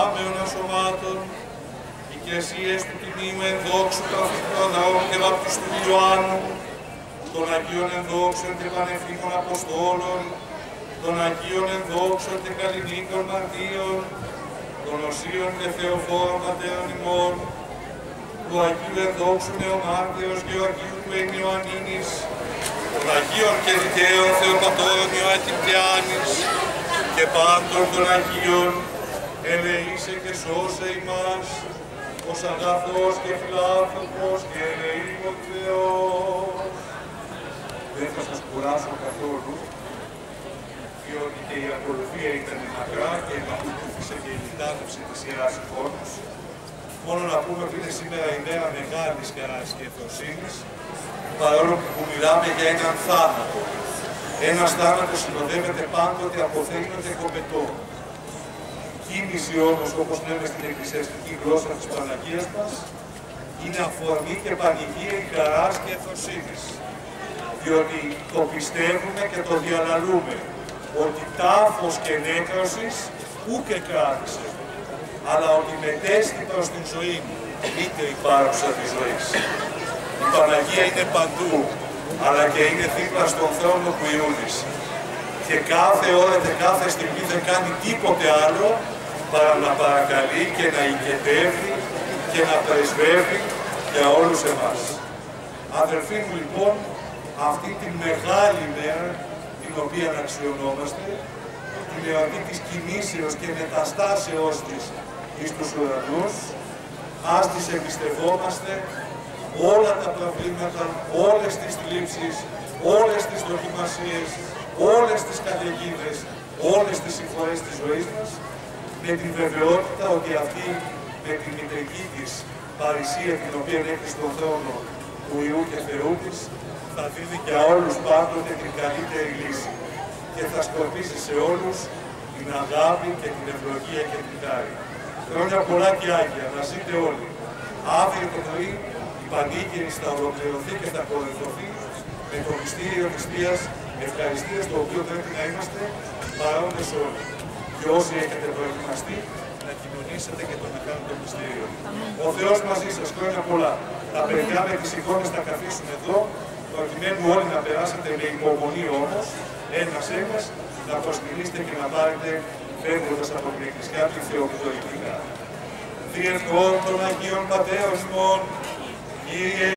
άμεων ασωμάτων, οικεσίες του τιμίου ενδόξου Καθηγητροδαών και βαπτιστού Ιωάννου, των Αγίων ενδόξων και πανευθύμων Αποστόλων, των Αγίων ενδόξων και καλλινίκων μαρτύων, των Οσίων και Θεοφόρων Πατέρων ημών, του Αγίου ενδόξου Νεομάρτυρος Γεωργίου του Ενιωαννίνης, των Αγίων και δικαίων Θεοπατώρων Ιωακιπτιάνης και πάντων των Αγίων, ελεήσε και σώσε ημάς, ως αγαθός και φιλάνθρωπος και ελεήμων Θεός. Δεν θα σας κουράσω καθόλου, διότι και η ακολουθία ήταν μακρά και ακολούθησε και η λιτάνευση της Ιεράς Εικόνος. Μόνο να πούμε ότι είναι σήμερα η μέρα μεγάλης χαράς και ευθροσύνης, παρόλο που μιλάμε για έναν θάνατο. Ένας θάνατος συνοδεύεται πάντοτε από θρήνο και κοπετό. Κίνηση όμως, όπως λέμε στην εκκλησιαστική γλώσσα της Παναγίας μας, είναι αφορμή και πανηγύρι χαράς και ευθροσύνης. Διότι το πιστεύουμε και το διαλαλούμε, ότι τάφος και νέκρωσης ούκε κράτησε, αλλά ότι μετέστη προς την ζωή μου, είτε η πάρουσα της ζωής. Η Παναγία είναι παντού, αλλά και είναι δίπλα στον θρόνο του Υιού της. Και κάθε ώρα και κάθε στιγμή δεν κάνει τίποτε άλλο παρά να παρακαλεί και να οικετεύει και να πρεσβεύει για όλους εμάς. Αδελφοί μου, λοιπόν, αυτή τη μεγάλη μέρα την οποία αξιωνόμαστε, την εορτή της κινήσεως και μεταστάσεως της εις τους ουρανούς, ας τις εμπιστευόμαστε όλα τα προβλήματα, όλες τις θλίψεις, όλες τις δοκιμασίες, όλες τις καταιγίδες, όλες τις συμφορές της ζωής μας, με την βεβαιότητα ότι αυτή με την μητρική της παρησία, την οποία έχει στον θρόνο του Υιού και Θεού της, θα δίνει για όλους πάντοτε την καλύτερη λύση και θα σκορπίσει σε όλους την αγάπη και την ευλογία και την χάρη. Χρόνια πολλά και άγια, να ζείτε όλοι. Αύριο το πρωί η πανήγυρη θα ολοκληρωθεί και θα κορυφωθεί με το μυστήριο της Θείας Ευχαριστίας, το οποίο πρέπει να είμαστε παρόντες όλοι. Και όσοι έχετε προετοιμαστεί, να κοινωνήσετε και το μεγάλο το μυστήριο. Ο Θεός μαζί σας, χρόνια πολλά. Τα παιδιά με τις εικόνες θα καθίσουν εδώ, προκειμένου όλοι να περάσετε με υπομονή όμως, ένας-ένας, να προσκυνήσετε και να πάρετε, φεύγοντας από την Εκκλησιά, τη Θεοπτωρική χάρη. Διευχών των Αγίων Πατέρων ημών, Κύριε